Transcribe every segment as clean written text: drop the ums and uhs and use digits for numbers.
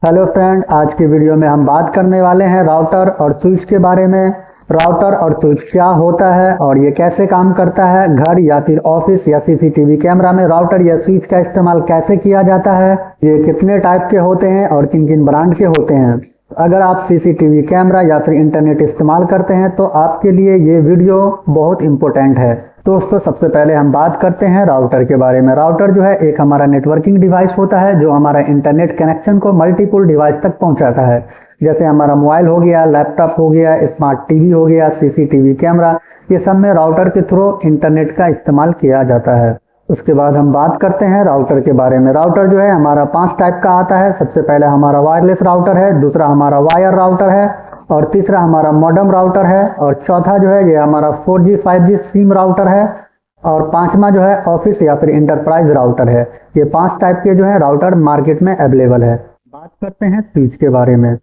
Hello friend, आज की video में हम बात करने वाले हैं राउटर और स्विच के बारे में। राउटर और स्विच क्या होता है और ये कैसे काम करता है। घर या फिर ऑफिस या सीसीटीवी कैमरा में राउटर या स्विच का इस्तेमाल कैसे किया जाता है, ये कितने टाइप के होते हैं और किन किन ब्रांड के होते हैं। अगर आप सीसीटीवी कैमरा या फिर इंटरनेट इस्तेमाल करते हैं तो आपके लिए ये वीडियो बहुत इम्पोर्टेंट है। दोस्तों, सबसे पहले हम बात करते हैं राउटर के बारे में। राउटर जो है एक हमारा नेटवर्किंग डिवाइस होता है जो हमारा इंटरनेट कनेक्शन को मल्टीपल डिवाइस तक पहुंचाता है। जैसे हमारा मोबाइल हो गया, लैपटॉप हो गया, स्मार्ट टीवी हो गया, सीसीटीवी कैमरा, ये सब में राउटर के थ्रू इंटरनेट का इस्तेमाल किया जाता है। उसके बाद हम बात करते हैं राउटर के बारे में। राउटर जो है हमारा 5 टाइप का आता है। सबसे पहले हमारा वायरलेस राउटर है, दूसरा हमारा वायर राउटर है, और तीसरा हमारा मॉडेम राउटर है, और चौथा जो है ये हमारा 4G 5G सिम राउटर है, और पांचवा जो है ऑफिस या फिर इंटरप्राइज राउटर है। ये 5 टाइप के जो है राउटर मार्केट में अवेलेबल है। बात करते हैं स्विच के बारे में।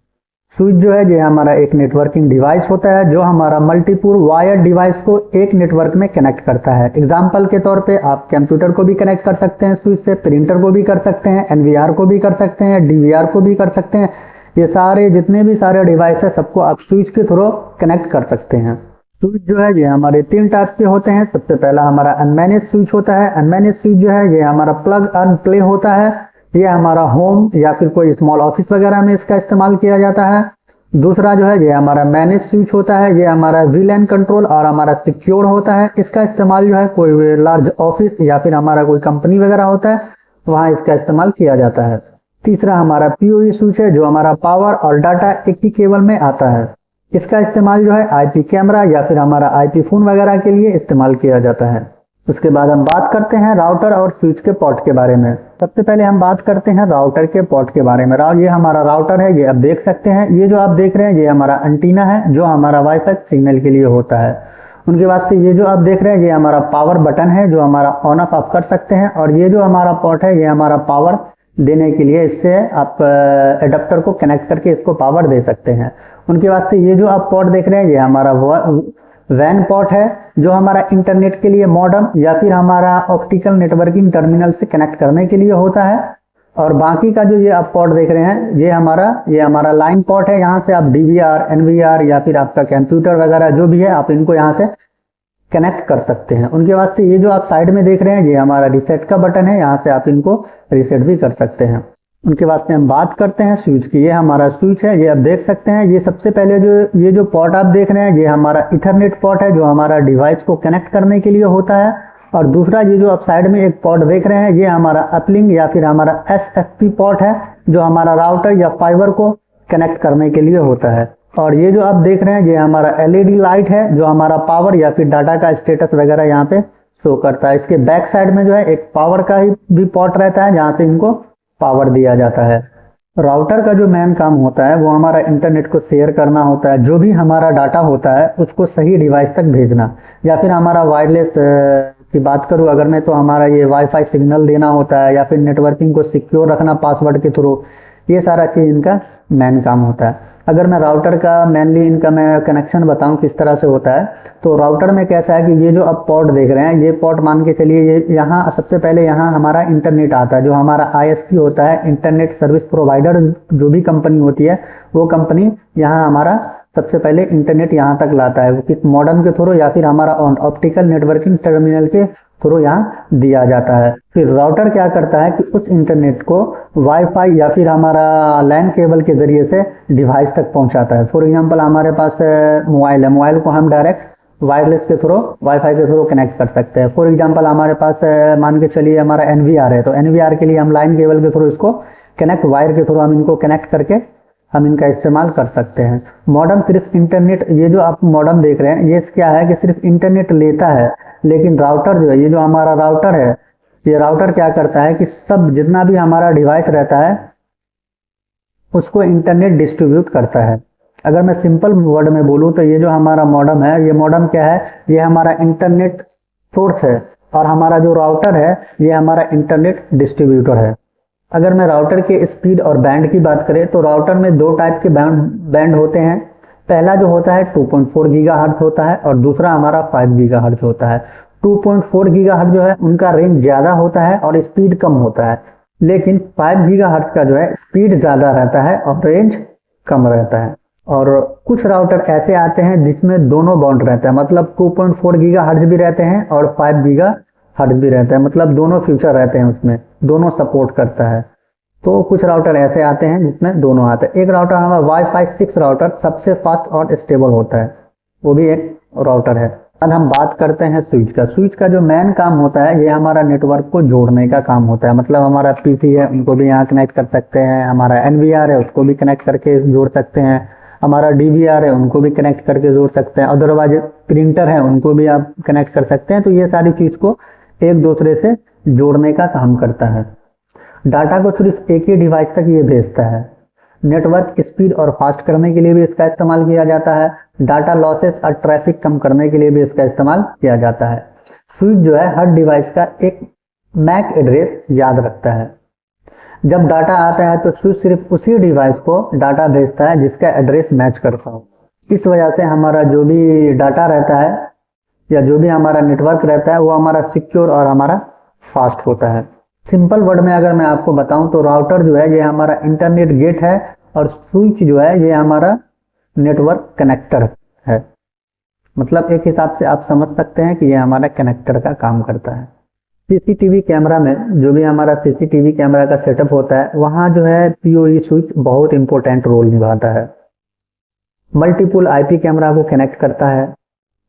स्विच जो है ये हमारा एक नेटवर्किंग डिवाइस होता है जो हमारा मल्टीपुल वायर डिवाइस को एक नेटवर्क में कनेक्ट करता है। एग्जाम्पल के तौर पे आप कंप्यूटर को भी कनेक्ट कर सकते हैं स्विच से, प्रिंटर को भी कर सकते हैं, एनवीआर को भी कर सकते हैं, डीवीआर को भी कर सकते हैं। ये सारे जितने भी सारे डिवाइस है सबको आप स्विच के थ्रू कनेक्ट कर सकते हैं। स्विच जो है ये हमारे 3 टाइप के होते हैं। सबसे पहला हमारा अनमैनेज स्विच होता है। अनमैनेज स्विच जो है ये हमारा प्लग एंड प्ले होता है। ये हमारा होम या फिर कोई स्मॉल ऑफिस वगैरह में इसका इस्तेमाल किया जाता है। दूसरा जो है ये हमारा मैनेज स्विच होता है। ये हमारा वीलैन कंट्रोल और हमारा सिक्योर होता है। इसका इस्तेमाल जो है कोई लार्ज ऑफिस या फिर हमारा कोई कंपनी वगैरह होता है वहाँ इसका इस्तेमाल किया जाता है। तीसरा हमारा पीओई स्विच है जो हमारा पावर और डाटा एक ही केबल में आता है। इसका इस्तेमाल जो है आईपी कैमरा या फिर हमारा आईपी फोन वगैरह के लिए इस्तेमाल किया जाता है। उसके बाद हम बात करते हैं राउटर और स्विच के पोर्ट के बारे में। सबसे पहले हम बात करते हैं राउटर के पोर्ट के बारे में। ये हमारा राउटर है, ये आप देख सकते हैं। ये जो आप देख रहे हैं ये हमारा एंटीना है जो हमारा वाईफाई सिग्नल के लिए होता है। उनके बाद से ये जो आप देख रहे हैं ये हमारा पावर बटन है जो हमारा ऑन ऑफ कर सकते हैं। और ये जो हमारा पोर्ट है ये हमारा पावर देने के लिए, इससे आप एडाप्टर को कनेक्ट करके इसको पावर दे सकते हैं। उनके बाद से ये जो आप पोर्ट देख रहे हैं ये हमारा वैन पोर्ट है जो हमारा इंटरनेट के लिए मॉडेम या फिर हमारा ऑप्टिकल नेटवर्किंग टर्मिनल से कनेक्ट करने के लिए होता है। और बाकी का जो ये आप पोर्ट देख रहे हैं ये हमारा लाइन पोर्ट है। यहाँ से आप डीवीआर, एनवीआर या फिर आपका कंप्यूटर वगैरह जो भी है आप इनको यहाँ से कनेक्ट कर सकते हैं। उनके बाद से ये जो आप साइड में देख रहे हैं ये हमारा रीसेट का बटन है, यहाँ से आप इनको रीसेट भी कर सकते हैं। उनके बाद से हम बात करते हैं स्विच की। ये हमारा स्विच है, ये आप देख सकते हैं। ये सबसे पहले जो पोर्ट आप देख रहे हैं ये हमारा इथरनेट पोर्ट है जो हमारा डिवाइस को कनेक्ट करने के लिए होता है। और दूसरा ये जो आप साइड में एक पोर्ट देख रहे हैं ये हमारा अपलिंक या फिर हमारा एसएफपी पोर्ट है जो हमारा राउटर या फाइबर को कनेक्ट करने के लिए होता है। और ये जो आप देख रहे हैं ये हमारा एलईडी लाइट है जो हमारा पावर या फिर डाटा का स्टेटस वगैरह यहाँ पे शो करता है। इसके बैक साइड में जो है एक पावर का ही भी पोर्ट रहता है जहाँ से इनको पावर दिया जाता है। राउटर का जो मेन काम होता है वो हमारा इंटरनेट को शेयर करना होता है। जो भी हमारा डाटा होता है उसको सही डिवाइस तक भेजना, या फिर हमारा वायरलेस की बात करूँ अगर मैं तो हमारा ये वाईफाई सिग्नल देना होता है, या फिर नेटवर्किंग को सिक्योर रखना पासवर्ड के थ्रू। ये सारा चीज़ इनका मेन काम होता है। अगर मैं राउटर का मेनली इनका मैं कनेक्शन बताऊं किस तरह से होता है, तो राउटर में कैसा है कि ये जो आप पोर्ट देख रहे हैं ये पोर्ट मान के चलिए ये यहाँ सबसे पहले यहाँ हमारा इंटरनेट आता है जो हमारा आईएसपी होता है, इंटरनेट सर्विस प्रोवाइडर। जो भी कंपनी होती है वो कंपनी यहाँ हमारा सबसे पहले इंटरनेट यहाँ तक लाता है, वो किस मॉडेम के थ्रू या फिर हमारा ऑप्टिकल नेटवर्किंग टर्मिनल के थ्रू यहाँ दिया जाता है। फिर राउटर क्या करता है कि उस इंटरनेट को वाईफाई या फिर हमारा लैन केबल के जरिए से डिवाइस तक पहुंचाता है। फॉर एग्जांपल हमारे पास मोबाइल है, मोबाइल को हम डायरेक्ट वायरलेस के थ्रू वाईफाई के थ्रू कनेक्ट कर सकते हैं। फॉर एग्जांपल हमारे पास मान के चलिए हमारा एनवीआर है, तो एनवीआर के लिए हम लाइन केबल के थ्रू इसको कनेक्ट, वायर के थ्रू हम इनको कनेक्ट करके हम इनका इस्तेमाल कर सकते हैं। मॉडेम सिर्फ इंटरनेट, ये जो आप मॉडेम देख रहे हैं ये क्या है कि सिर्फ इंटरनेट लेता है। लेकिन राउटर जो है, ये जो हमारा राउटर है, ये राउटर क्या करता है कि सब जितना भी हमारा डिवाइस रहता है उसको इंटरनेट डिस्ट्रीब्यूट करता है। अगर मैं सिंपल वर्ड में बोलूँ तो ये जो हमारा मॉडेम है, ये मॉडेम क्या है, ये हमारा इंटरनेट सोर्स है, और हमारा जो राउटर है ये हमारा इंटरनेट डिस्ट्रीब्यूटर है। अगर मैं राउटर के स्पीड और बैंड की बात करें तो राउटर में 2 टाइप के बैंड होते हैं। पहला जो होता है 2.4 गीगाहर्ट्ज होता है और दूसरा हमारा 5 गीगाहर्ट्ज होता है। 2.4 गीगाहर्ट्ज जो है उनका रेंज ज़्यादा होता है और स्पीड कम होता है। लेकिन 5 गीगाहर्ट्ज का जो है स्पीड ज़्यादा रहता है और रेंज कम रहता है। और कुछ राउटर ऐसे आते हैं जिसमें दोनों बाउंड रहता है, मतलब 2.4 गीगाहर्ट्ज भी रहते हैं और 5 गीगाहर्ट्ज भी रहता है, मतलब दोनों फीचर रहते हैं उसमें, दोनों सपोर्ट करता है। तो कुछ राउटर ऐसे आते हैं जिसमें दोनों आते हैं। एक राउटर हमारा वाईफाई 6 राउटर सबसे फास्ट और स्टेबल होता है, वो भी एक राउटर है। अब हम बात करते हैं स्विच का। स्विच का जो मेन काम होता है ये हमारा नेटवर्क को जोड़ने का काम होता है, मतलब हमारा पीसी है उनको भी यहाँ कनेक्ट कर सकते हैं, हमारा एनवीआर है उसको भी कनेक्ट करके जोड़ सकते हैं, हमारा डीवीआर है उनको भी कनेक्ट करके जोड़ सकते हैं, अदरवाइज प्रिंटर है उनको भी आप कनेक्ट कर सकते हैं। तो ये सारी चीज को एक दूसरे से जोड़ने का काम करता है। डाटा को सिर्फ एक ही डिवाइस तक ये भेजता है। नेटवर्क स्पीड और फास्ट करने के लिए भी इसका इस्तेमाल किया जाता है। डाटा लॉसेस और ट्रैफिक कम करने के लिए भी इसका इस्तेमाल किया जाता है। स्विच जो है हर डिवाइस का एक मैक एड्रेस याद रखता है। जब डाटा आता है तो स्विच सिर्फ उसी डिवाइस को डाटा भेजता है जिसका एड्रेस मैच करता हो। इस वजह से हमारा जो भी डाटा रहता है या जो भी हमारा नेटवर्क रहता है वो हमारा सिक्योर और हमारा फास्ट होता है। सिंपल वर्ड में अगर मैं आपको बताऊं तो राउटर जो है ये हमारा इंटरनेट गेट है और स्विच जो है ये हमारा नेटवर्क कनेक्टर है। मतलब एक हिसाब से आप समझ सकते हैं कि ये हमारा कनेक्टर का काम करता है। सीसीटीवी कैमरा में जो भी हमारा सीसीटीवी कैमरा का सेटअप होता है वहां जो है पीओई स्विच बहुत इंपॉर्टेंट रोल निभाता है। मल्टीपल आईपी कैमरा को कनेक्ट करता है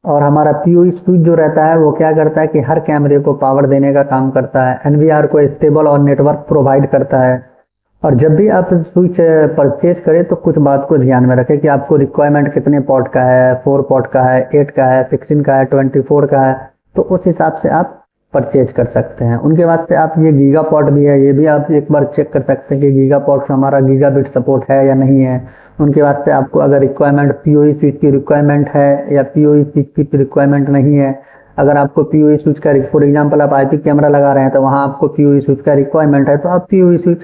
और हमारा पीओई स्विच जो रहता है वो क्या करता है कि हर कैमरे को पावर देने का काम करता है, एनवीआर को स्टेबल और नेटवर्क प्रोवाइड करता है। और जब भी आप स्विच परचेज करें तो कुछ बात को ध्यान में रखें कि आपको रिक्वायरमेंट कितने पोर्ट का है, 4 पोर्ट का है, 8 का है, 16 का है, 24 का है, तो उस हिसाब से आप परचेज कर सकते हैं। उनके वास्ते आप ये गीगा पोर्ट भी है, ये भी आप एक बार चेक कर सकते हैं कि गीगा पोर्ट हमारा गीगा बिट सपोर्ट है या नहीं है। उनके वास्ते आपको अगर रिक्वायरमेंट पीओई स्विच की रिक्वायरमेंट है या पीओई स्विच की रिक्वायरमेंट नहीं है, अगर आपको पीओई स्विच का फॉर एग्जांपल आप आईपी कैमरा लगा रहे हैं तो वहां आपको पीओई स्विच का रिक्वायरमेंट है तो आप पीओई स्विच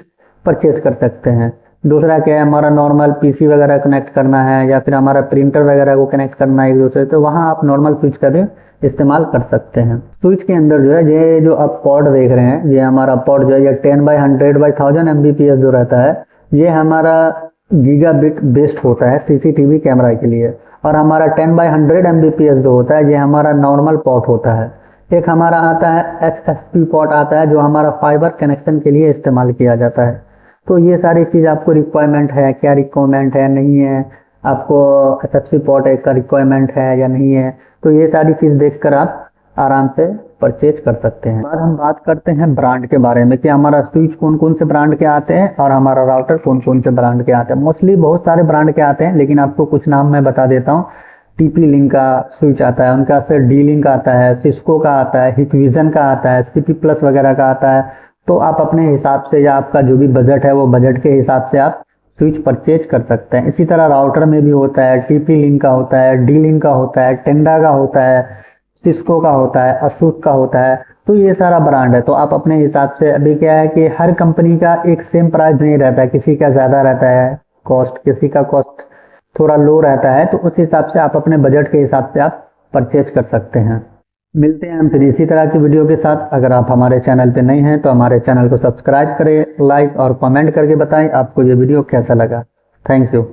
परचेज कर सकते हैं। दूसरा क्या है, हमारा नॉर्मल पीसी वगैरह कनेक्ट करना है या फिर हमारा प्रिंटर वगैरह को कनेक्ट करना है एक दूसरे, तो वहां आप नॉर्मल स्विच का भी इस्तेमाल कर सकते हैं। स्विच के अंदर जो है ये जो आप पोर्ट देख रहे हैं ये हमारा पोर्ट जो है ये 10/100/1000 एमबीपीएस जो रहता है ये हमारा गीगाबिट बेस्ड होता है सीसीटीवी कैमरा के लिए। और हमारा 10/100 एमबीपीएस जो होता है ये हमारा नॉर्मल पोर्ट होता है। एक हमारा आता है एचएफपी पोर्ट आता है जो हमारा फाइबर कनेक्शन के लिए इस्तेमाल किया जाता है। तो ये सारी चीज आपको रिक्वायरमेंट है, क्या रिक्वायरमेंट है नहीं है, आपको एचएफपी पोर्ट का रिक्वायरमेंट है या नहीं है, तो ये सारी चीज देखकर आप आराम से परचेज कर सकते हैं। बाद हम बात करते हैं ब्रांड के बारे में कि हमारा स्विच कौन कौन से ब्रांड के आते हैं और हमारा राउटर कौन कौन से ब्रांड के आते हैं। मोस्टली बहुत सारे ब्रांड के आते हैं लेकिन आपको कुछ नाम मैं बता देता हूँ। टीपी लिंक का स्विच आता है, उनका फिर डी लिंक आता है, सिस्को का आता है, हिकविजन का आता है, सीपी प्लस वगैरह का आता है। तो आप अपने हिसाब से या आपका जो भी बजट है वो बजट के हिसाब से आप स्विच परचेज कर सकते हैं। इसी तरह राउटर में भी होता है, टीपी लिंक का होता है, डी लिंक का होता है, टेंडा का होता है, सिस्को का होता है, असूस का होता है। तो ये सारा ब्रांड है। तो आप अपने हिसाब से, अभी क्या है कि हर कंपनी का एक सेम प्राइस नहीं रहता है, किसी का ज्यादा रहता है कॉस्ट, किसी का कॉस्ट थोड़ा लो रहता है। तो उस हिसाब से आप अपने बजट के हिसाब से आप परचेज कर सकते हैं। मिलते हैं हम फिर इसी तरह की वीडियो के साथ। अगर आप हमारे चैनल पे नए हैं तो हमारे चैनल को सब्सक्राइब करें, लाइक और कमेंट करके बताएं आपको ये वीडियो कैसा लगा। Thank you.